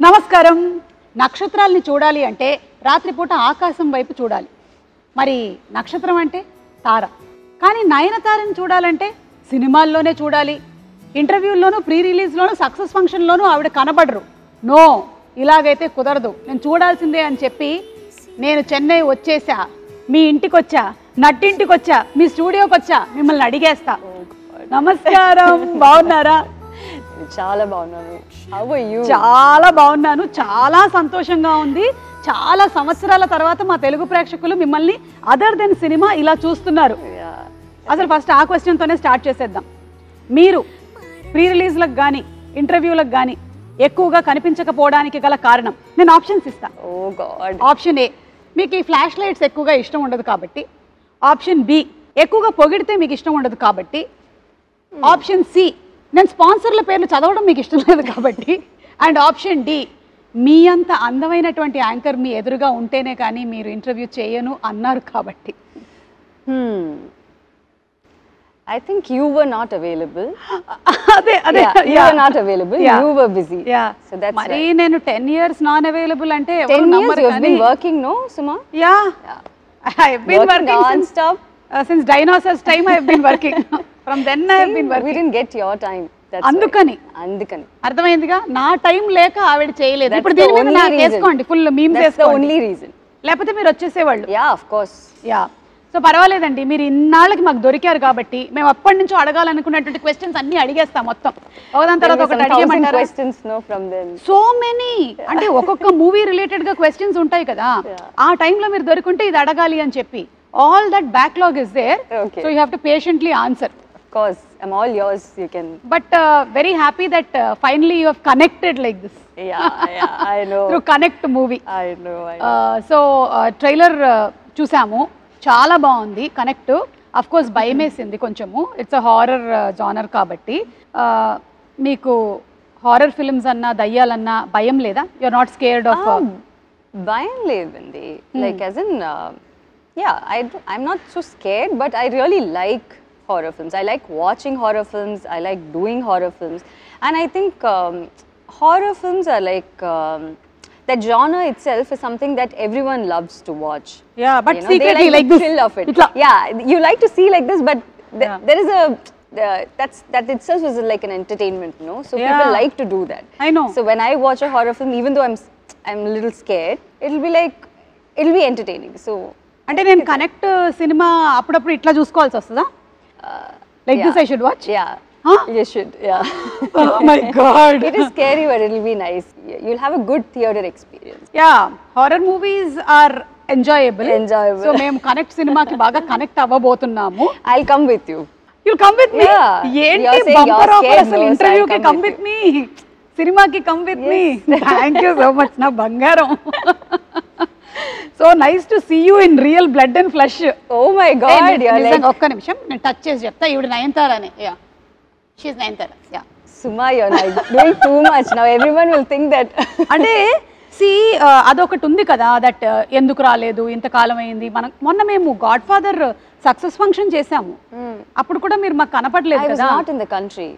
నమస్కారం. నక్షత్రాల్ని చూడాలి అంటే రాత్రిపూట ఆకాశం వైపు చూడాలి. మరి నక్షత్రం అంటే తార. కానీ నయనతారని చూడాలంటే సినిమాల్లోనే చూడాలి. ఇంటర్వ్యూల్లోనూ, ప్రీ రిలీజ్లోనూ, సక్సెస్ ఫంక్షన్లోనూ ఆవిడ కనబడరు. నో, ఇలాగైతే కుదరదు, నేను చూడాల్సిందే అని చెప్పి నేను చెన్నై వచ్చేసా, మీ ఇంటికి వచ్చా, నట్టింటికి వచ్చా, మీ స్టూడియోకి వచ్చా, మిమ్మల్ని అడిగేస్తా. నమస్కారం, బాగున్నారా? చాలా బాగున్నాను. చాలా బాగున్నాను, చాలా సంతోషంగా ఉంది. చాలా సంవత్సరాల తర్వాత మా తెలుగు ప్రేక్షకులు మిమ్మల్ని అదర్ దెన్ సినిమా ఇలా చూస్తున్నారు. అసలు ఫస్ట్ ఆ క్వశ్చన్తోనే స్టార్ట్ చేసేద్దాం. మీరు ప్రీ రిలీజ్లకు కానీ ఇంటర్వ్యూలకు కానీ ఎక్కువగా కనిపించకపోవడానికి గల కారణం నేను ఆప్షన్స్ ఇస్తా. ఆప్షన్ ఏ, మీకు ఈ ఫ్లాష్ లైట్స్ ఎక్కువగా ఇష్టం ఉండదు కాబట్టి. ఆప్షన్ బి, ఎక్కువగా పొగిడితే మీకు ఇష్టం ఉండదు కాబట్టి. ఆప్షన్ సి, నేను స్పాన్సర్ల పేర్లు చదవడం మీకు ఇష్టం లేదు కాబట్టి. అండ్ ఆప్షన్ డి, మీ అంత అందమైనటువంటి యాంకర్ మీ ఎదురుగా ఉంటేనే కానీ మీరు ఇంటర్వ్యూ చేయను అన్నారు కాబట్టి. I think you were not available. You were not available. You were busy. So that's మరి నేను 10 years నాన్ అవైలబుల్ అంటే 10 years you have been working, no, Suma? I have been working non-stop. Since dinosaurs time I have been working. From then I have been working. We didn't get your time. అందుకని అర్థమైందిగా, నా time లేక ఆవిడ చేయలేదు. ఇప్పుడు దీని మీద నాకు వేసుకోండి, ఫుల్ మీమ్స్ వేసుకోండి. Only reason. లేకపోతే మీరు వచ్చేసేవాళ్ళు. Of course. సో పర్వాలేదండి, మీరు ఇన్నాళ్ళకి మాకు దొరికారు కాబట్టి మేము అప్పటి నుంచి అడగాలనుకున్నటువంటి క్వశ్చన్స్ అన్ని అడిగేస్తాం మొత్తం. ఒకదాని తర్వాత ఒకటి అడిగేమంటారు. సో మెనీ, అంటే ఒక్కొక్క మూవీ రిలేటెడ్ గా క్వశ్చన్స్ ఉంటాయి కదా, ఆ టైంలో మీరు దొరికింటే ఇది అడగాలి అని చెప్పి. All that backlog is there, so you have to patiently answer. Course, I'm all yours, you can. But very happy that finally you have connected like this. I know. Through Connect movie. I know. So trailer చూసాము, చాలా బాగుంది. Connect of course భయమేసింది కొంచెము. It's a horror genre కాబట్టి. మీకు horror films అన్నా దయ్యాలన్నా భయం లేదా? You are not scared of? భయం లేదండి. Like as in I'm not so scared, but I really like horror films. I like watching horror films. I like doing horror films, and I think horror films are like that genre itself is something that everyone loves to watch. Yeah, but secretly like this. Thrill of it. Yeah, you like to see like this, but there is a that itself is like an entertainment, you know. So people like to do that. I know. So when I watch a horror film, even though I'm a little scared, it'll be entertaining. So అంటే నేను connect cinema అప్పుడప్పుడు ఇట్లా చూసుకోవాల్సి వస్తుందా? Like this I should watch? Yeah. You should. Oh my God. It is scary, but it'll be nice. You'll have a good theater experience. Horror movies are enjoyable. So మేము connect సినిమాకి బాగా connect అవ్వబోతున్నాము. I'll come with you. You'll come with me? ఏంటి bumper offer అసలు? ఇంటర్వ్యూకి come with me, సినిమాకి come with me. Thank you so much నా బంగారం. So nice to see you in real blood and flesh. Oh my God. ఒక్క నిమిషం నేను touch చేసి చెప్తా. ఈవిడ నయనతారనే. She's Nayanthara. Suma, you're like doing too much now. Everyone will think that. అంటే అదొకటి ఉంది కదా, దట్ ఎందుకు రాలేదు, ఇంతకాలం అయింది. మొన్న మేము గాడ్ ఫాదర్ సక్సెస్ ఫంక్షన్ చేసాము, అప్పుడు కూడా మీరు మాకు కనపడలేదు కదా. Not in the country.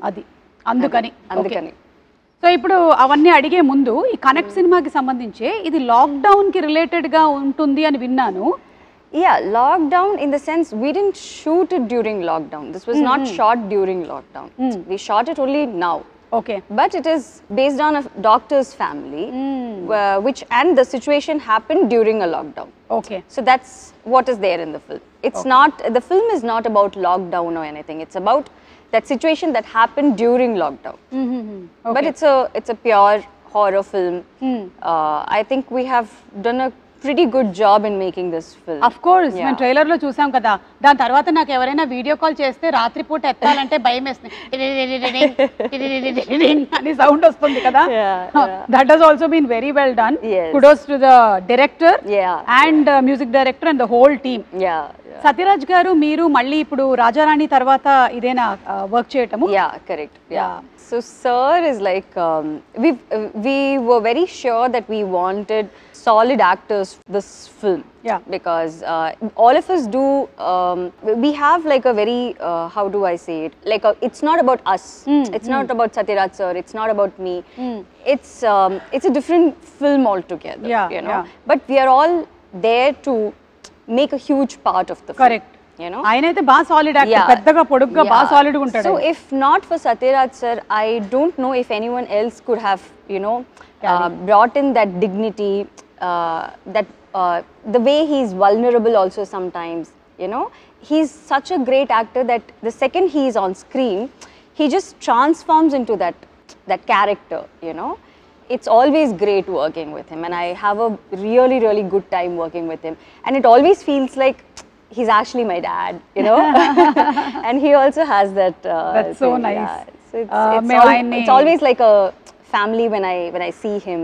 అది అందుకని. సో ఇప్పుడు అవన్నీ అడిగే ముందు ఈ కనెక్ట్ సినిమాకి సంబంధించి ఇది లాక్డౌన్ కి రిలేటెడ్ గా ఉంటుంది అని విన్నాను. Lockdown in the sense we didn't shoot it during lockdown. This was not shot during lockdown. We shot it only now. Okay. But it is based on a doctor's family, and the situation happened during a lockdown. Okay. So that's what is there in the film. It's not, the film is not about lockdown or anything. It's about that situation that happened during lockdown. Okay. But it's a pure horror film. I think we have done a pretty good job in making this film. Of course, మేము trailer లో చూసాం కదా. దాని తర్వాత నాకు ఎవరైనా video call చేస్తే రాత్రిపూట ఎత్తాలంటే భయం వేస్తుంది అని సౌండ్ వస్తుంది కదా. That has also been very well done. Kudos to the director and music director and the whole team. Sathyaraj garu మీరు మళ్ళీ ఇప్పుడు రాజారాణి తర్వాత ఇదేనా వర్క్ చేయటము? Yeah, correct. Yeah. So Sir is like we were very sure that we wanted solid actors for this film. Yeah. Because all of us do. We have like a very how do I say it? Like it's not about us. It's not about Satyaraj sir. It's not about me. It's a different film altogether. Yeah, you know. yeah. But we are all there to make a huge part of the film. Correct. You know. ఆయనైతే బాగా solid actor, పెద్దగా పొడుగ్గా బాగా solid గా ఉంటాడు. So if not for Satyaraj sir, I don't know if anyone else could have, you know, brought in that dignity, the way he's vulnerable also sometimes, you know. He's such a great actor that the second he is on screen, he just transforms into that character, you know. It's always great working with him, and I have a really, really good time working with him. And it always feels like he's actually my dad, you know. And he also has that. That's so thing, nice. Yeah. So it's always like a family when I see him,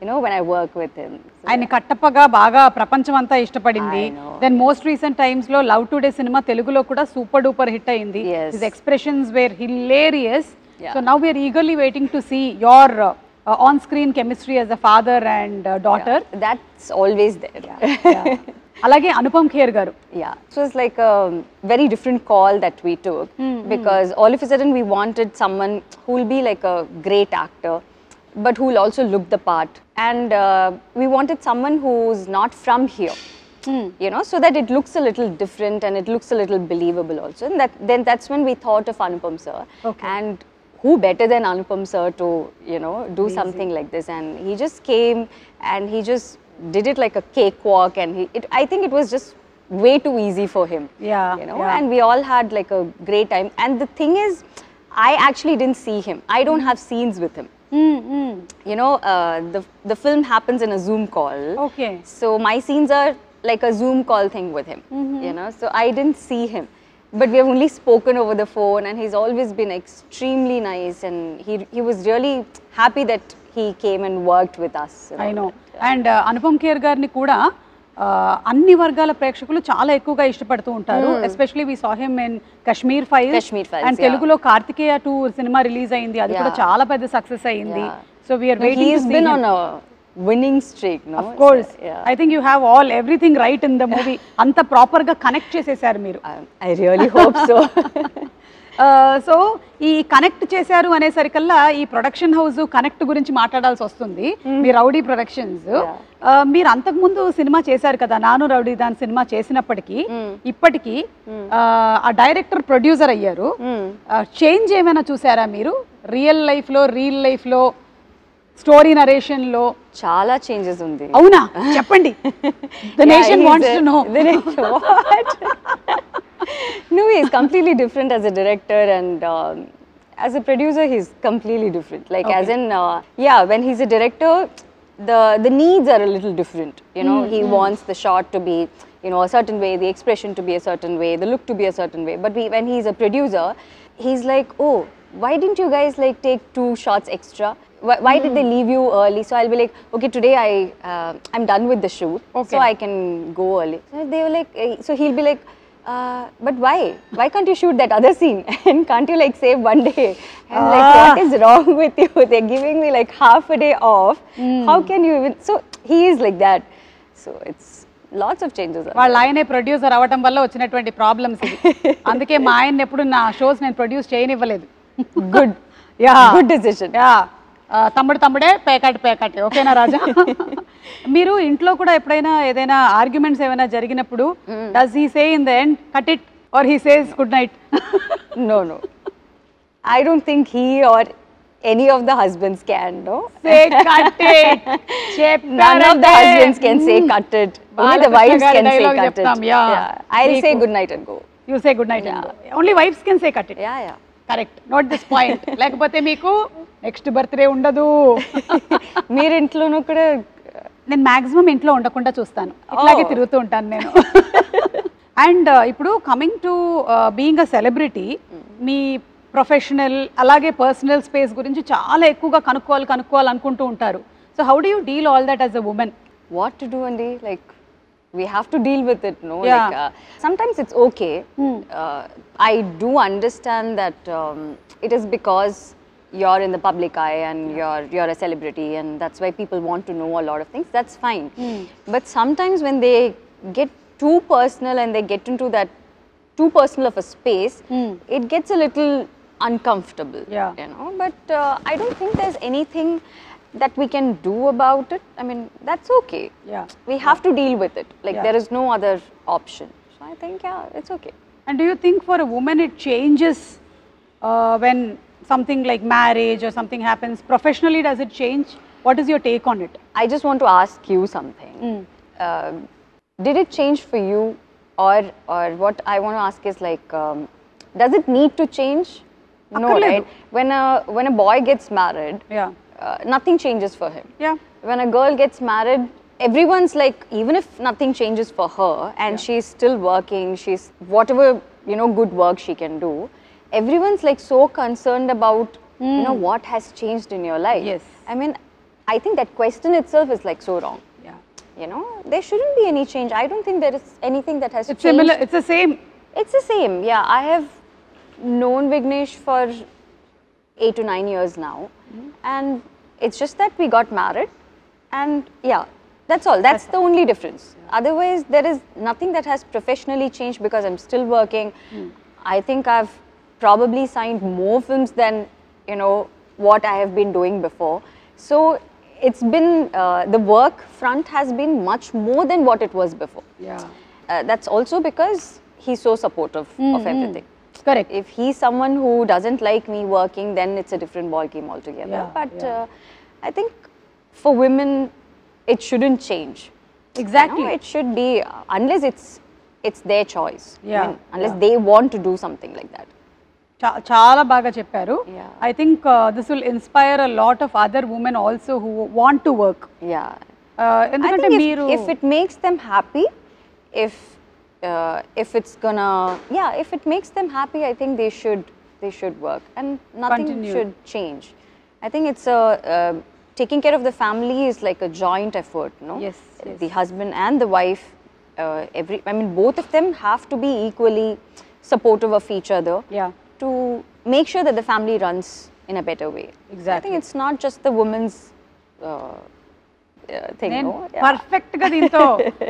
you know, when I work with him. So, ఆయన కట్టప్పగా బాగా ప్రపంచం అంతా ఇష్టపడింది. Then most recent times లో love today cinema తెలుగులో కూడా super duper hit అయింది. His expressions were hilarious. So now we are eagerly waiting to see your on screen chemistry as a father and daughter. That's always there. అలాగే అనుపమ్ ఖేర్ గారు. Yeah, so it's like a very different call that we took because all of a sudden we wanted someone who will be like a great actor but who will also look the part, and we wanted someone who's not from here. You know, so that it looks a little different and it looks a little believable also. And that's when we thought of Anupam sir. And who better than Anupam sir to, you know, do something like this? And he just came and he just did it like a cakewalk, and I think it was just way too easy for him. You know, and we all had like a great time. And the thing is, I actually didn't see him. I don't have scenes with him. You know, the film happens in a Zoom call. Okay. So my scenes are like a Zoom call thing with him. You know, so I didn't see him. But we have only spoken over the phone, and he's always been extremely nice, and he was really happy that he came and worked with us. I know. And Anupam Kher గారిని కూడా అన్ని వర్గాల ప్రేక్షకులు చాలా ఎక్కువగా ఇష్టపడుతూ ఉంటారు. Especially we saw him in Kashmir files, and తెలుగులో కార్తికేయ 2 సినిమా రిలీజ్ అయింది. అది కూడా చాలా పెద్ద సక్సెస్ అయింది. So we are waiting to see him. Winning streak, no? Of course. I think you have everything right in the movie. Anta proper ga connect chesesaru meeru. I really hope so. So ఈ connect చేశారు అనేసరికల్లా ఈ production house connect గురించి మాట్లాడాల్సి వస్తుంది. మీ rowdy productions, మీరు అంతకుముందు cinema చేశారు కదా, నాను రౌడీ దాని సినిమా చేసినప్పటికీ ఇప్పటికీ ఆ డైరెక్టర్ ప్రొడ్యూసర్ అయ్యారు. చేంజ్ ఏమైనా చూసారా మీరు రియల్ లైఫ్ లో స్టోరీ నరేషన్ లో? చాలా చేంజెస్ ఉంది. అవునా, చెప్పండి. The nation wants to know. What? No, he's completely different as a director, and as a producer he's completely different. Like as in when he's a director, the needs are a little different. You know, he wants the shot to be, you know, a certain way, the expression to be a certain way, the look to be a certain way. But when he's a producer, he's like, oh, why didn't you guys like take 2 shots extra? Why did they leave you early? So I'll be like, okay, today I'm done with the shoot, so I can go early. So they were like, so he'll be like, but why? Why can't you shoot that other scene? And can't you like save one day? I'm like, what is wrong with you? They're giving me like half a day off. How can you even? So he is like that. So it's lots of changes. వాళ్ళ ఆయనే producer అవ్వటం వల్ల వచ్చినటువంటి problems ఇది. అందుకే మా ఆయన ఎప్పుడు నా షోస్ నేను ప్రొడ్యూస్ చేయనివ్వలేదు. Good decision. తమ్ముడే పేకాటి. ఓకేనా రాజా? మీరు ఇంట్లో కూడా ఎప్పుడైనా ఏదైనా ఆర్గ్యుమెంట్స్ ఏమైనా జరిగినప్పుడు does he say in the end cut it or he says good night? No, I don't think he or any of the husbands can, no? Say cut it. None of the husbands can say cut it. Only the wives can say cut it. I'll say good night and go. You say good night and go. Only wives can say cut it. Yeah. Correct. Note this point. లేకపోతే మీకు next birthday ఉండదు. మీరు ఇంట్లోనూ కూడా? నేను maximum ఇంట్లో ఉండకుండా చూస్తాను, ఇట్లాగే తిరుగుతూ ఉంటాను నేను. అండ్ ఇప్పుడు coming to being a celebrity, మీ ప్రొఫెషనల్ అలాగే పర్సనల్ స్పేస్ గురించి చాలా ఎక్కువగా కనుక్కోవాలి అనుకుంటూ ఉంటారు. So how do you deal all that as a woman? What to do అండి? Like we have to deal with it, no? Yeah. Like, sometimes it's okay. I do understand that it is because you're in the public eye and you're a celebrity, and that's why people want to know a lot of things. That's fine. But sometimes when they get too personal and they get into that too personal of a space, it gets a little uncomfortable. Yeah. You know. But I don't think there's anything that we can do about it. I mean, that's okay. Yeah. We have to deal with it. Like, Yeah. there is no other option. So I think, yeah, it's okay. And do you think for a woman it changes when something like marriage or something happens? Professionally, does it change? What is your take on it? I just want to ask you something. Did it change for you, or what I want to ask is like, does it need to change? No, Akkarledu. right? When a boy gets married, Yeah. nothing changes for him. Yeah. When a girl gets married, everyone's like, even if nothing changes for her and she's still working, she's whatever, you know, good work she can do, everyone's like so concerned about, you know, what has changed in your life. Yes. I mean, I think that question itself is like so wrong. Yeah. You know, there shouldn't be any change. I don't think there is anything that has It's changed. similar. It's the same. It's the same. Yeah, I have known Vignesh for 8 to 9 years now, and it's just that we got married, and yeah, that's all. That's the only difference. Otherwise, there is nothing that has professionally changed because I'm still working. I think I've probably signed more films than, you know, what I have been doing before. So it's been, the work front has been much more than what it was before. Yeah. That's also because he's so supportive of everything. Correct. If he's someone who doesn't like me working, then it's a different ball game altogether. Yeah, But I think for women, it shouldn't change. Exactly. You know, it should be, unless it's their choice. Yeah, Unless they want to do something like that. చాలా బాగా చెప్పారు. Yeah. I think this will inspire a lot of other women also who want to work. Yeah. I ఎందుకంటే think మీరు if it makes them happy, if it's gonna, if it makes them happy, I think they should work, and nothing Continue. should change. I think it's taking care of the family is like a joint effort, no? Yes, yes. The husband and the wife, I mean, both of them have to be equally supportive of each other. Yeah. To make sure that the family runs in a better way. Exactly. I think it's not just the woman's thing. నేను No? Yeah. Perfect గా దీంతో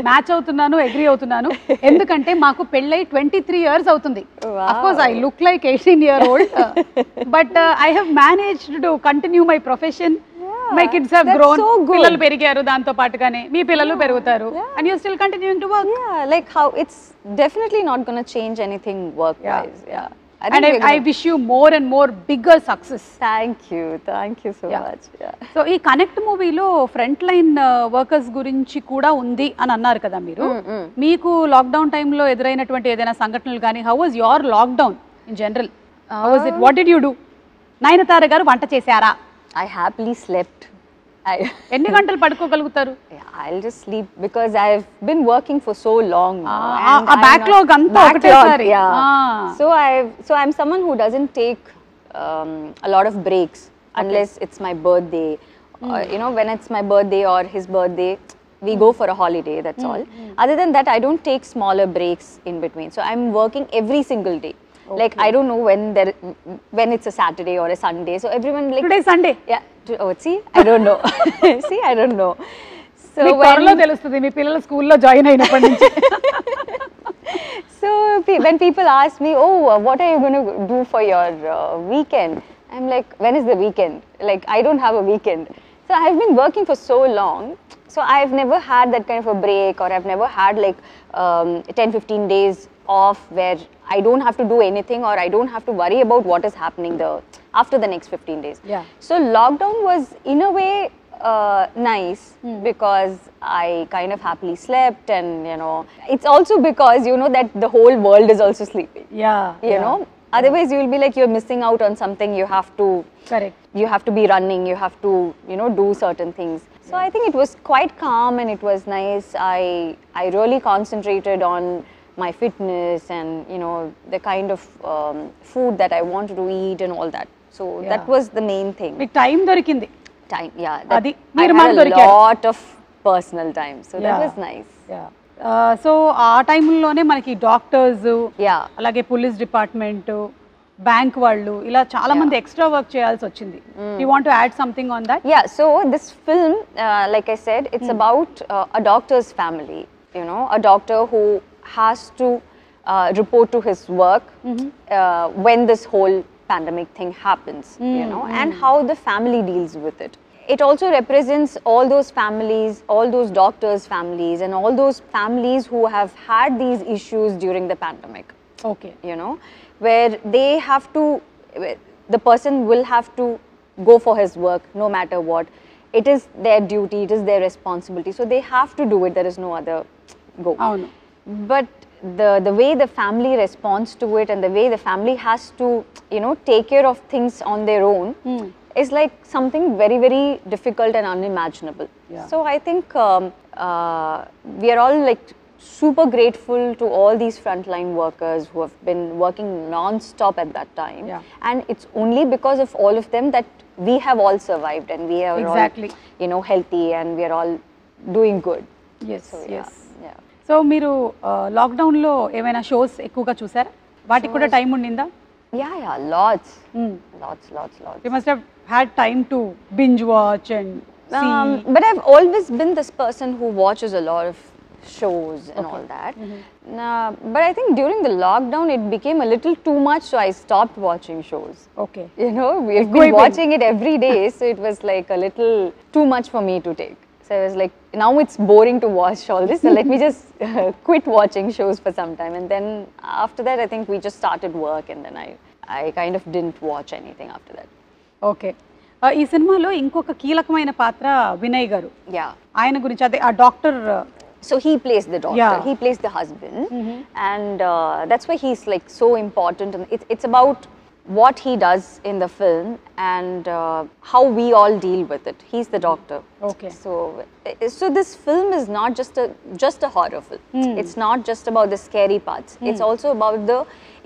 match అవుతున్నాను, agree అవుతున్నాను. ఎందుకంటే మాకు పెళ్ళై 23 years అవుతుంది. Wow. Of course I look like 18-year-old, but I have managed to continue my profession. My kids have that's grown. so good. పిల్లలు పెరిగారు దాంతో పాటుగానే, మీ పిల్లలు పెరుగుతారు. And you're still continuing to work. Yeah, like how it's definitely not going to change anything work-wise. Yeah. And I wish you more and more bigger success. Thank you so much. Yeah. So ఈ connect మూవీలో front line workers గురించి కూడా ఉంది అని అన్నారు కదా మీరు. మీకు లాక్డౌన్ టైంలో ఎదురైనటువంటి ఏదైనా సంఘటనలు కానీ, how was your lockdown in general? How was it? What did you do? Nayanthara గారు వంట చేశారా? I happily slept. ఎన్ని గంటలు పడుకోగలుగుతారు? I'll just sleep because I've been working for so long now. And a backlog anta okatesari. Yeah. So I'm someone who doesn't take a lot of breaks unless it's my birthday. You know, when it's my birthday or his birthday, we go for a holiday, that's all. Other than that, I don't take smaller breaks in between. So I'm working every single day. Like, I don't know when it's a Saturday or a Sunday. So everyone like, Today is Sunday. Yeah. See, I don't know. See, I don't know. So త్వరలో తెలుస్తుంది మీ పిల్లల స్కూల్లో join అయినప్పటి నుంచి. So when people ask me, oh, what are you going to do for your weekend? I'm like, when is the weekend? Like, I don't have a weekend. So I've been working for so long. So I've never had that kind of a break, or I've never had like 10-15 days off where I don't have to do anything, or I don't have to worry about what is happening after the next 15 days. Yeah. So lockdown was in a way nice because I kind of happily slept, and you know, it's also because you know that the whole world is also sleeping. Yeah. You know, otherwise you will be like you're missing out on something. You have to. Correct. You have to be running. You have to, you know, do certain things. So I think it was quite calm and it was nice. I really concentrated on my fitness and you know the kind of food that I wanted to eat and all that. So that was the main thing. మీకు time దొరికింది. Time, yeah. Adi, I had a lot of personal time, so that was nice. Yeah. So ఆ టైంలోనే మనకి doctors, Yeah. అలాగే police department, bank వాళ్ళు ఇలా చాలా మంది ఎక్స్ట్రా వర్క్ చేయాల్సి వచ్చింది. You want to add something on that? Yeah, so this film, like I said, it's about a doctor's family, you know, a doctor who has to report to his work when this whole pandemic thing happens, you know, and how the family deals with it. It also represents all those families, all those doctors' families, and all those families who have had these issues during the pandemic. Okay. You know, where they have to, the person will have to go for his work no matter what. It is their duty, it is their responsibility, so they have to do it. There is no other go. అవును. But the way the family responds to it, and the way the family has to, you know, take care of things on their own, is like something very, very difficult and unimaginable. Yeah. So I think we are all like super grateful to all these frontline workers who have been working non-stop at that time. Yeah. And it's only because of all of them that we have all survived, and we are Exactly. all, you know, healthy, and we are all doing good. Yes So yes. yeah. So మీరు లాక్డౌన్లో ఏమైనా shows ఎక్కువగా చూసారా? వాటికి కూడా time ఉండిందా? Yeah, lots. Lots. You must have had time to binge watch and But I've always been this person who watches a lot of shows and all that. But I think during the lockdown it became a little too much, so I stopped watching shows. Okay. You know, we've been watching it every day, so it was like a little too much for me to take. So I was like, now it's boring to watch all this, so let me just quit watching shows for some time. And then after that, I think we just started work, and then I kind of didn't watch anything after that. Okay. ఈ సినిమాలో ఇంకొక కీలకమైన పాత్ర వినయ్ గారు. Yeah. ఆయన గురించి అదే ఆ doctor. So he plays the doctor, Yeah. he plays the husband, and that's why he's like so important. And it's about what he does in the film, and how we all deal with it. He's the doctor. Okay. So this film is not just a horror film. It's not just about the scary parts. It's also about the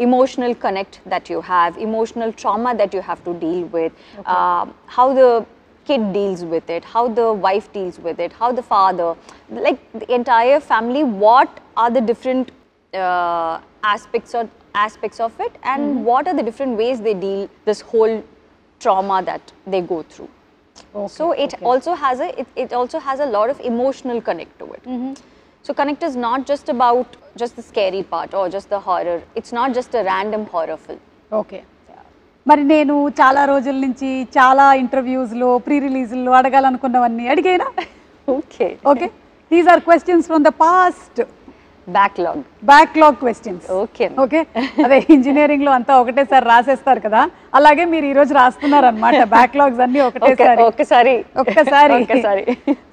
emotional connect that you have, emotional trauma that you have to deal with, how the kid deals with it, how the wife deals with it, how the father, like the entire family, what are the different aspects of it, and what are the different ways they deal this whole trauma that they go through. Okay, So it also has a lot of emotional connect to it. So connect is not just about just the scary part or just the horror. It's not just a random horror film. Okay. మరి నేను చాలా రోజుల నుంచి చాలా ఇంటర్వ్యూస్లో ప్రీ రిలీజ్లో అడగాలనుకున్నవన్నీ అడిగేనా? Okay. Okay. These are questions from the past. Backlog questions. Okay. Okay. అదే ఇంజనీరింగ్ లో అంతా ఒకటేసారి రాసేస్తారు కదా, అలాగే మీరు ఈ రోజు రాస్తున్నారు అనమాట బ్యాక్లాగ్స్ అన్ని ఒక్కసారి.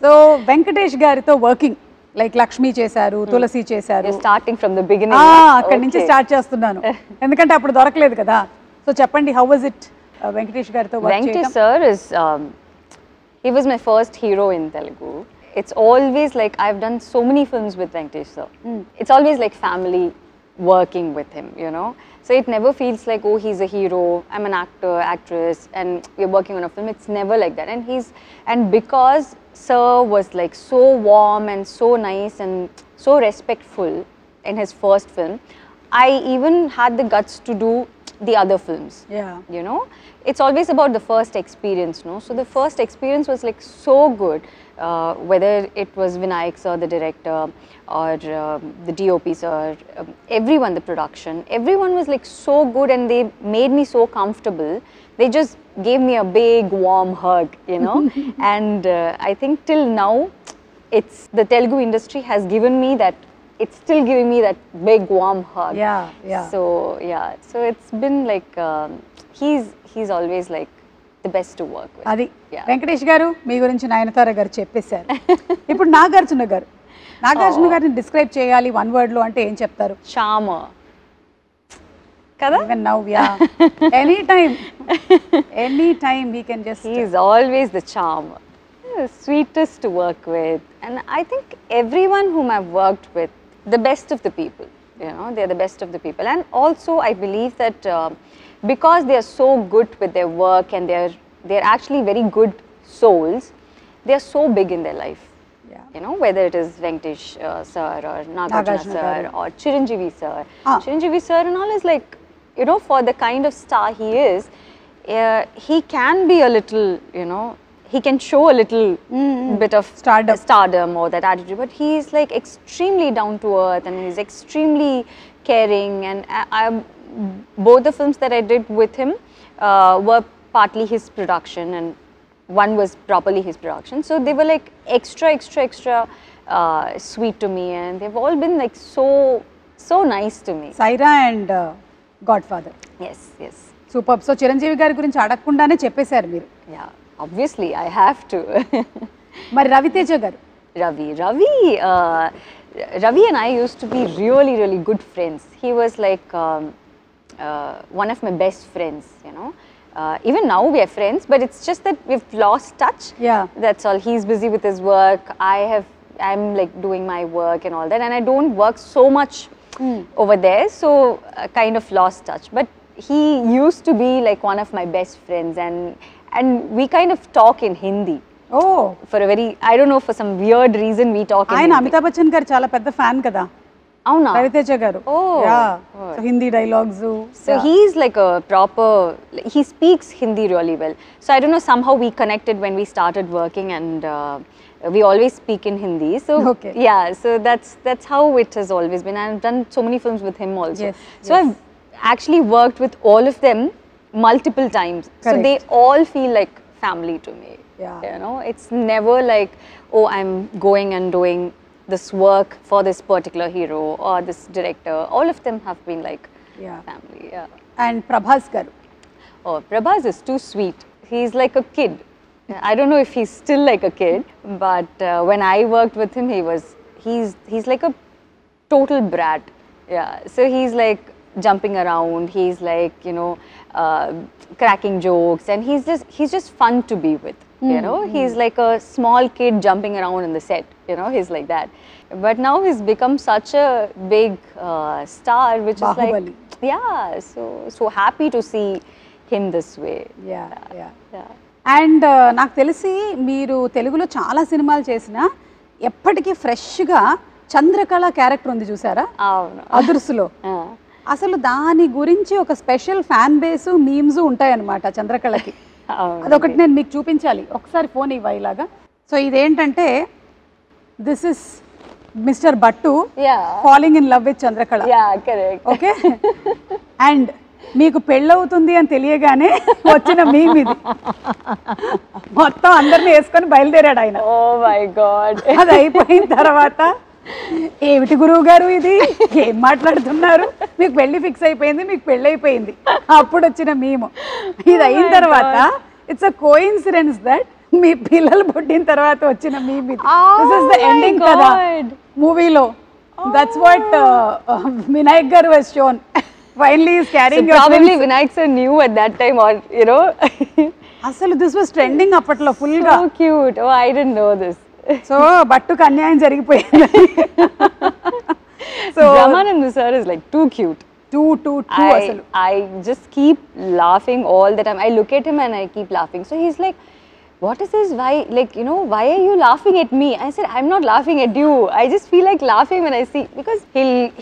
సో వెంకటేష్ గారితో వర్కింగ్, లైక్ లక్ష్మి చేశారు, తులసి చేశారు. Starting from the beginning. అక్కడి నుంచి స్టార్ట్ చేస్తున్నాను, ఎందుకంటే అప్పుడు దొరకలేదు కదా. సో చెప్పండి, హౌ వాజ్ ఇట్ వెంకటేష్ గారితో వర్క్ చేయడం? Venkatesh sir he was my first hero in Telugu. It's always like I've done so many films with Venkatesh sir. It's always like family working with him, you know. So it never feels like, oh, he's a hero, I'm an actor, actress, and we're working on a film. It's never like that. And because sir was like so warm and so nice and so respectful in his first film, I even had the guts to do the other films. Yeah. You know, it's always about the first experience, no? So the first experience was like so good, whether it was Vinayak sir, the director, or the DOP sir, everyone, the production, everyone was like so good, and they made me so comfortable. They just gave me a big warm hug, you know. And I think till now, it's the Telugu industry has given me that. It's still giving me that big warm hug. Yeah. So it's been like he's always like the best to work with. అది వెంకటేష్ గారు మీ గురించి నయనతార గారు చెప్పేశారు. ఇప్పుడు నాగార్జున గారిని describe చేయాలి one word లో అంటే ఏం చెప్తారు? Charmer. Kada? Even now, yeah. Anytime we can just. He's always the charmer. The sweetest to work with, and I think everyone whom I've worked with, the best of the people, you know, they're the best of the people. And also I believe that because they are so good with their work, and they're actually very good souls, they are so big in their life. Yeah. You know, whether it is Venkatesh sir or Nagarjuna sir or Chiranjeevi sir. Chiranjeevi sir and all is like, you know, for the kind of star he is, he can be a little, you know, he can show a little bit of stardom or that attitude, but he is like extremely down to earth and he's extremely caring. And both the films that I did with him were partly his production and one was properly his production. So they were like extra sweet to me, and they've all been like so nice to me. Saira and Godfather. Yes. Superb. So Chiranjeevi గారి గురించి అడగకుండానే చెప్పేశారు మీరు. Yeah, obviously I have to. మరి రవితేజ గారు? Ravi and I used to be really good friends. He was like one of my best friends, you know. Even now we are friends, but it's just that we've lost touch. Yeah. That's all. He's busy with his work. I'm like doing my work and all that, and I don't work so much over there, so kind of lost touch. But he used to be like one of my best friends, and we kind of talk in Hindi. Oh. For a very, I don't know, for some weird reason we talk in Hindi. ఆయన అమితాబ్ బచ్చన్ గారు చాలా పెద్ద fan కదా. అవునా? రవితేజ గారు. So Hindi dialogues. So he's like a proper, he speaks Hindi really well. So I don't know, somehow we connected when we started working, and we always speak in Hindi. So yeah, so that's how it has always been. I've done so many films with him also. So I've actually worked with all of them multiple times. So they all feel like family to me. You know, it's never like, oh, I'm going and doing this work for this particular hero or this director. All of them have been like family. And Prabhas garu? Oh, Prabhas is too sweet. He's like a kid. I don't know if he's still like a kid, but when I worked with him, he's like a total brat. Yeah, so he's like jumping around. He's like, you know, cracking jokes, and he's just fun to be with. You know, he's like a small kid jumping around in the set. You know, he's like that. But now he's become such a big star, which Bahubali. is like, so happy to see him this way. Yeah. And నాకు తెలిసి మీరు తెలుగులో చాలా సినిమాలు చేసినా ఎప్పటికీ ఫ్రెష్గా Chandrakala character ఉంది చూసారా? అవును. అదుర్సులో అసలు దాని గురించి ఒక స్పెషల్ ఫ్యాన్ బేస్ మీమ్స్ ఉంటాయన్నమాట చంద్రకళకి. అదొకటి నేను మీకు చూపించాలి, ఒకసారి ఫోన్ ఇవ్వ ఇలాగా. సో ఇదేంటంటే this is mister Bhattu falling in love with Chandrakala. Okay, and మీకు పెళ్ళవుతుంది అని తెలియగానే వచ్చిన మీమ్ ఇది. మొత్తం అందరిని వేసుకొని బయలుదేరాడు ఆయన. Oh my god. అది అయిపోయిన తర్వాత ఏమిటి గురువు గారు ఇది, ఏం మాట్లాడుతున్నారు, మీకు పెళ్లి ఫిక్స్ అయిపోయింది, మీకు పెళ్ళి అయిపోయింది, అప్పుడు వచ్చిన మీము. ఇది అయిన తర్వాత ఇట్స్ అ కోఇన్సిడెన్స్ దట్ మీ పిల్లలు పుట్టిన తర్వాత వచ్చిన మీమ్ ఇది. దిస్ ఇస్ ద ఎండింగ్ కదా మూవీలో. దట్స్ వాట్ వినాయక్ గారు was shown. Finally is carrying your probably Vinayak sir knew at that time, or you know. అసలు this was trending అప్పట్లో ఫుల్ గా. So cute. Oh, I didn't know this. So బట్టుకు అన్యాయం జరిగిపోయింది. So Ramanand sir is like too cute. Too అసలు. I just keep laughing all the time. I look at him and I keep laughing. So he's like, what is this? Why, like, you know, why are you laughing at me? I said, I'm not laughing at you. I just feel like laughing when I see, because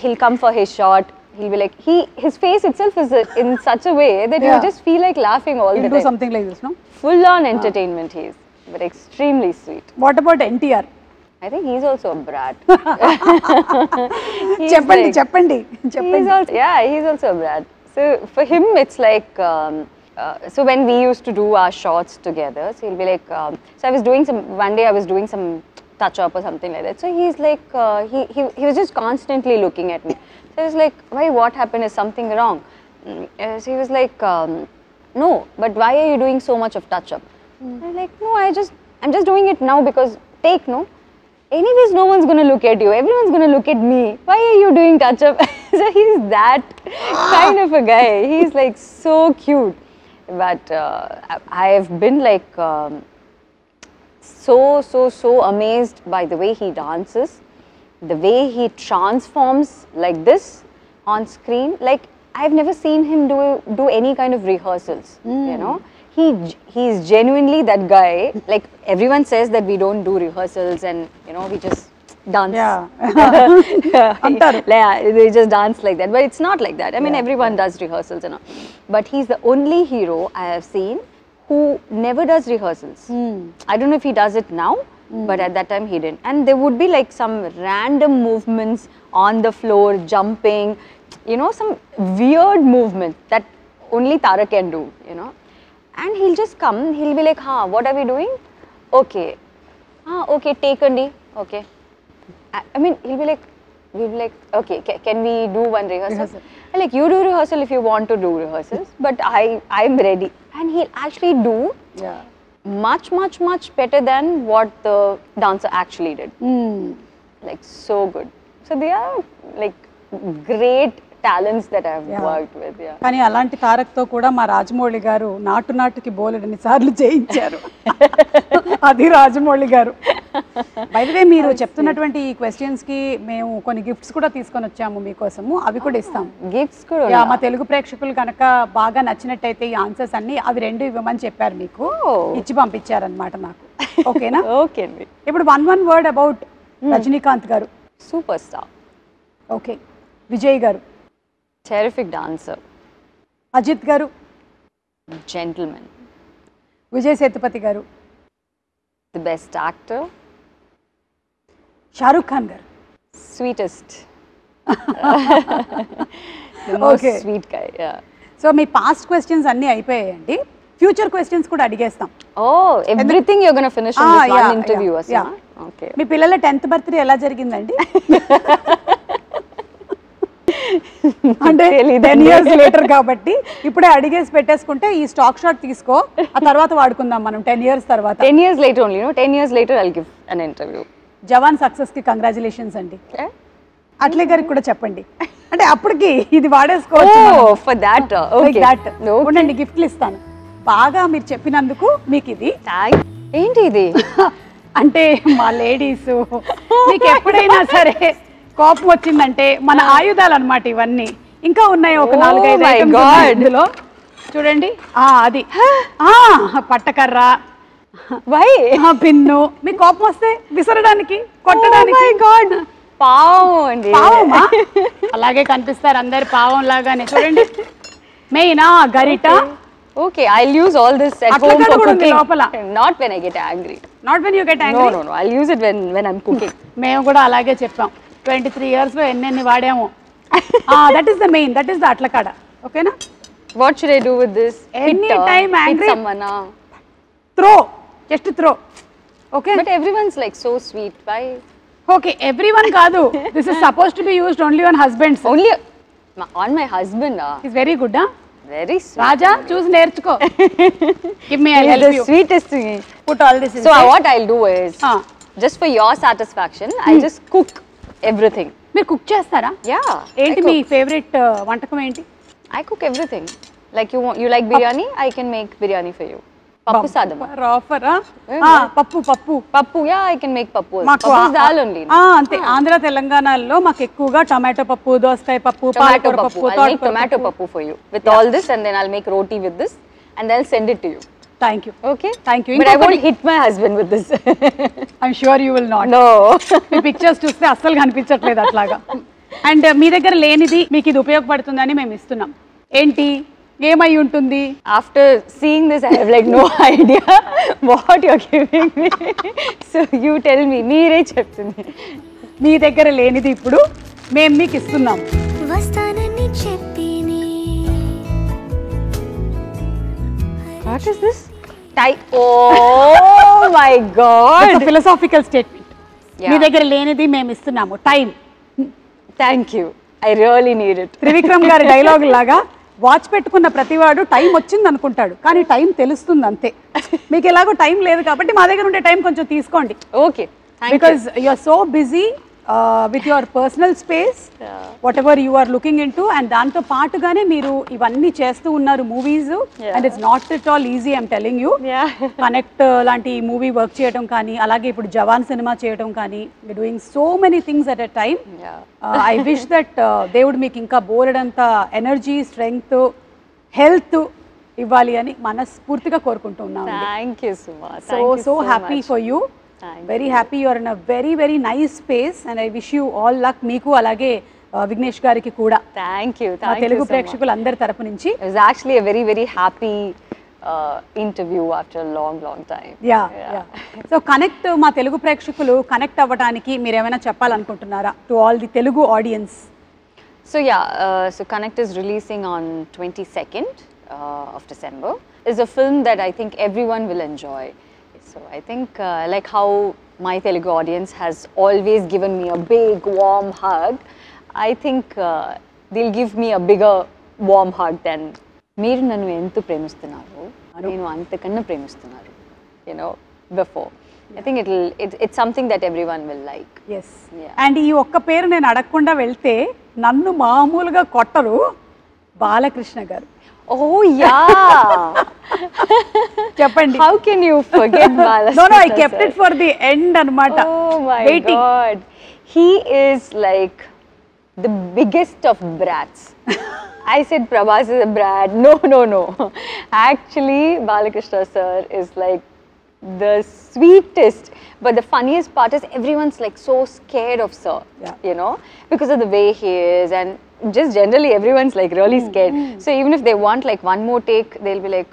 he'll come for his shot. He'll be like, his face itself is in such a way that you just feel like laughing all the time. He'll do something like this, no? Full on entertainment he is, but extremely sweet. What about NTR? I think he's also a brat. చెప్పండి. He's also a brat. So for him it's like, so when we used to do our shots together, so he'll be like, so one day I was doing some touch up or something like that. So he's like, he was just constantly looking at me. So I was like, why, what happened? Is something wrong? So he was like, no, but why are you doing so much of touch up? I'm like, no, I'm just doing it now because no. Anyways, no one's going to look at you. Everyone's going to look at me. Why are you doing touch up? So he's that kind of a guy. He's like so cute. But I've been like so amazed by the way he dances, the way he transforms like this on screen. Like, I've never seen him do any kind of rehearsals, you know. he's genuinely that guy. Like everyone says that we don't do rehearsals and we just dance. They just dance like that, but it's not like that. I mean, everyone does rehearsals and all, but he's the only hero I have seen who never does rehearsals. I don't know if he does it now, but at that time he didn't. And there would be like some random movements on the floor, jumping, some weird movement that only Tara can do, and he'll just come, he'll be like, what are we doing? Okay. Okay, take andi. Okay. I mean, we'll be like, okay, can we do one rehearsal? Like, you do rehearsal if you want to do rehearsals, but I'm ready. And he'll actually do much, much, much better than what the dancer actually did. Like, so good. So they are like great talents that I've worked with. కానీ అలాంటి తారక్తో కూడా మా రాజమౌళి గారు నాటుకి బోలెడన్ని సార్లు చేయించారు. అది రాజమౌళి గారు. బై ది వే, మీరు చెప్తున్నటువంటి ఈ క్వశ్చన్స్ కి మేము కొన్ని గిఫ్ట్స్ కూడా తీసుకొని వచ్చాము మీకోసము, అవి కూడా ఇస్తాం. గిఫ్ట్స్ కూడా మా తెలుగు ప్రేక్షకులు కనుక బాగా నచ్చినట్టయితే ఈ ఆన్సర్స్ అన్ని అవి 2 ఇవ్వమని చెప్పారు, మీకు ఇచ్చి పంపించారనమాట నాకు. ఓకేనా? ఓకే అండి. ఇప్పుడు one word అబౌట్ రజనీకాంత్ గారు. Super star. ఓకే. విజయ్ గారు. Terrific dancer. అజిత్ గారు. Gentleman. విజయ్ సేతుపతి గారు. The best actor. Shahrukh Khan గారు. Sweetest. The most sweet guy. So me past questions అన్నీ అయిపోయాయండి. ఫ్యూచర్ క్వశ్చన్స్ కూడా అడిగేస్తాం. Everything you're going to finish in this one interview. Okay. మీ పిల్లల 10th birthday ఎలా జరిగిందండి? అంటే 10 years later కాబట్టి ఇప్పుడే అడిగేసి పెట్టేసుకుంటే ఈ స్టాక్ షాట్ తీసుకో, ఆ తర్వాత వాడుకుందాం మనం 10 years తర్వాత. 10 years later only, 10 years later I'll give an interview. Jawan success కి కంగ్రాచులేషన్స్ అండి. అట్లే గారికి కూడా చెప్పండి, అంటే అప్పటికి ఇది వాడేసుకోవచ్చు. ఫర్ దట్ ఓకే, ఉండండి గిఫ్ట్లు ఇస్తాను. బాగా మీరు చెప్పినందుకు మీకు ఇది. ఏంటి ఇది? అంటే మా లేడీస్ మీకు ఎప్పుడైనా సరే కోపం వచ్చిందంటే మన ఆయుధాలు అన్నమాట ఇవన్నీ. ఇంకా ఉన్నాయి ఒక 4-5 ఇందులో చూడండి. అది పట్టకర్ర, పిన్ను, మీ కోపం వస్తే విసరడానికి, కొట్టడానికి. పావం అండి. పావమా? అలాగే కనిపిస్తారు అందరు పావం లాగానే. చూడండి, మెయిన్ గరిట. Okay, I'll use all this at home for cooking. Not when I get angry. Not when you get angry? No. I'll use it when I'm cooking. మేము కూడా అలాగే చెప్పాం. 23 years లో ఎన్ని వాడాము. That is the main, that is the అట్లకాడ. ఓకేనా? What should I do with this? Anytime angry, hit someone. Throw, just throw. Okay? But everyone's like so sweet. Why? Okay, everyone కాదు. This is supposed to be used only on husbands. Only on my husband. He's very good, huh? Very sweet. Raja, choose నేర్చుకో. Give me, I'll help you. The sweetest thing. Put all this inside. So what I'll do is, just for your satisfaction, I'll just cook everything. మీరు cook చేస్తారా? Yeah. ఏంటి మీ favourite వంటకం ఏంటి? I cook everything. Like you like biryani, I can make biryani for you. Pappu sadam. Raffara? పప్పు. Pappu, yeah, I can make pappu. Pappu is dal only. అంతే. ఆంధ్ర తెలంగాణలో మాకు ఎక్కువగా టమాటో పప్పు, దోసకాయ పప్పు, పాలకూర పప్పు. I'll make tomato pappu for you with all this, and then I'll make roti with this, and then I'll send it to you. Thank you. Okay? Thank you. But I won't hit my husband with this. I'm sure you will not. No. Me pictures చూస్తే అస్సలు కనిపించట్లేదు అట్లాగా. And మీ దగ్గర లేనిది మీకు ఇది ఉపయోగపడుతుందని మేము ఇస్తున్నాం. ఏంటి, ఏమై ఉంటుంది? After seeing this, I have like no idea what you're giving me. So you tell me. మీరే చెప్తుంది. మీ దగ్గర లేనిది ఇప్పుడు మేము మీకు ఇస్తున్నాం. What is this? Oh my God! It's a philosophical statement. మీ దగ్గర లేనిది మేము ఇస్తున్నాము. Time. Thank you. I really need it. Trivikram గారి డైలాగ్ లాగా వాచ్ పెట్టుకున్న ప్రతివాడు టైం వచ్చింది అనుకుంటాడు, కానీ టైం తెలుస్తుంది అంతే. మీకు ఎలాగో టైం లేదు కాబట్టి మా దగ్గర ఉండే టైం కొంచెం తీసుకోండి. Okay. Because you are so busy with your personal space, whatever you are looking into, and దాంతో పాటుగానే మీరు ఇవన్నీ చేస్తూ ఉన్నారు movies, and it's not at all easy, I'm telling you. Connect లాంటి మూవీ వర్క్ చేయడం కానీ, అలాగే ఇప్పుడు జవాన్ సినిమా చేయడం కానీ, you're doing so many things at a time. I wish that దేవుడు మీకు ఇంకా బోలెడంత ఎనర్జీ, స్ట్రెంగ్త్, హెల్త్ ఇవ్వాలి అని మనస్ఫూర్తిగా కోరుకుంటూ ఉన్నాం. Thank you Suma. So happy for you, very happy. You are in a very very nice space and I wish you all luck. మీకు అలాగే విఘ్నేష్ గారికి కూడా థ్యాంక్ యూ. తెలుగు ప్రేక్షకులు అందరి తరపు నుంచి. It was actually a very very happy interview after long time. Yeah. So connect, మా తెలుగు ప్రేక్షకులు కనెక్ట్ అవ్వడానికి మీరు ఏమైనా చెప్పాలనుకుంటున్నారా to all the Telugu audience? So yeah, so Connect is releasing on 22nd of December. It's a film that I think everyone will enjoy. So I think like how my Telugu audience has always given me a big warm hug, I think they'll give me a bigger warm hug than మీరు నన్ను ఎంత ప్రేమిస్తున్నారు నేను అంతకన్నా ప్రేమిస్తున్నారు, you know, before. I think it's something that everyone will like. Yes. And ఈ ఒక్క పేరు నేను అడగకుండా వెళ్తే నన్ను మామూలుగా కొట్టరు, బాలకృష్ణ గారు. Oh yeah. చెప్పండి. How can you forget Balaskrishna? No, I kept it for the end anamata. Oh my God. He is like the biggest of brats. I said Prabhas is a brat. No. Actually, Balakrishna sir is like the sweetest, but the funniest part is everyone's like so scared of sir, you know, because of the way he is, and just generally everyone's like really scared. So even if they want like one more take, they'll be like,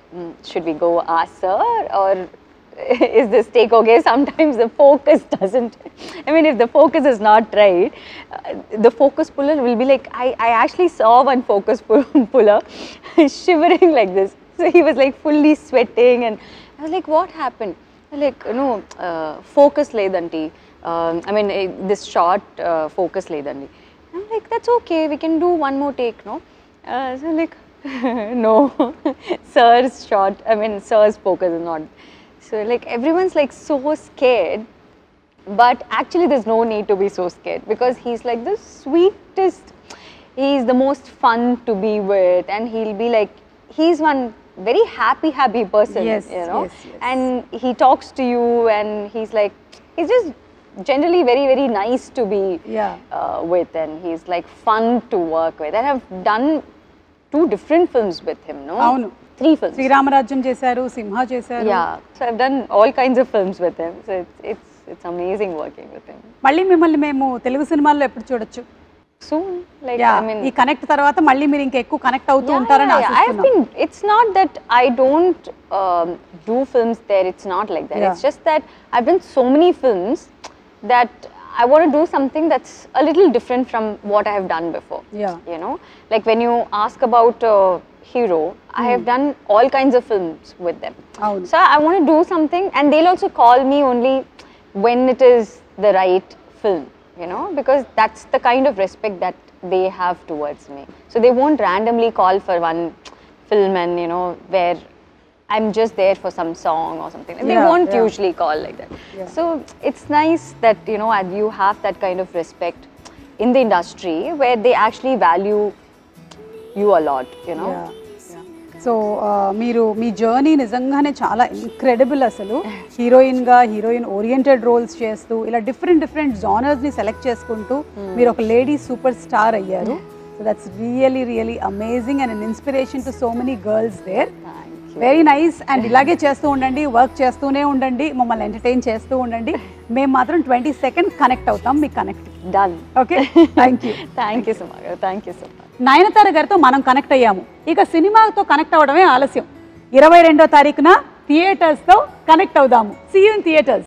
should we go ask sir, or is this take okay? Sometimes the focus doesn't, I mean, if the focus is not right, the focus puller will be like, I actually saw one focus puller shivering like this. So he was like fully sweating, and I was like, what happened? Like, no, focus ledanti. I mean, this shot focus ledanti. I'm like, that's okay, we can do one more take, no? So like, no, sir's shot, I mean, sir's focus is not. So like, everyone's like so scared, but actually there's no need to be so scared, because he's like the sweetest, he's the most fun to be with, and he'll be like, he's one very happy person, you know. Yes. And he talks to you, and he's like, he's just generally very very nice to be with, and he's like fun to work with. And I've done 2 different films with him, no? Avunu. 3 films. Sri Rama Rajyam చేశారు, సింహ చేశారు. Yeah, so I've done all kinds of films with him. So it's amazing working with him. మళ్ళీ మిమ్మల్ని మేము తెలుగు సినిమాల్లో ఎప్పుడు చూడొచ్చు? Soon, like I mean, ఈ connect తర్వాత మళ్ళీ మీరు ఇంకా ఎక్కువ కనెక్ట్ అవుతూ ఉంటారని ఆశిస్తున్నాను. It's not that I don't do films there, it's not like that. It's just that I've done so many films that I want to do something that's a little different from what I have done before. You know, like when you ask about Hero, I have done all kinds of films with them. So I want to do something, and they'll also call me only when it is the right film, you know, because that's the kind of respect that they have towards me. So they won't randomly call for one film and, you know, where I'm just there for some song or something. They won't usually call like that. So it's nice that, you know, you have that kind of respect in the industry where they actually value you a lot, you know. So మీరు మీ journey నిజంగానే చాలా incredible. అసలు హీరోయిన్గా heroine oriented roles చేస్తూ ఇలా different జానర్స్ని select చేసుకుంటూ మీరు ఒక లేడీ సూపర్ స్టార్ అయ్యారు. So that's really amazing and an inspiration to so many girls there. Very nice. And ఇలాగే చేస్తూ ఉండండి, వర్క్ చేస్తూనే ఉండండి, మమ్మల్ని ఎంటర్టైన్ చేస్తూ ఉండండి. మేము మాత్రం 22nd కనెక్ట్ అవుతాం. మీకు connect done. Okay, thank you. Thank you so much. Thank you so much. Nayanthara గారితో మనం కనెక్ట్ అయ్యాము. ఇక సినిమాతో కనెక్ట్ అవ్వడమే ఆలస్యం. 22వ తారీఖున థియేటర్స్తో కనెక్ట్ అవుదాము. See you in theatres.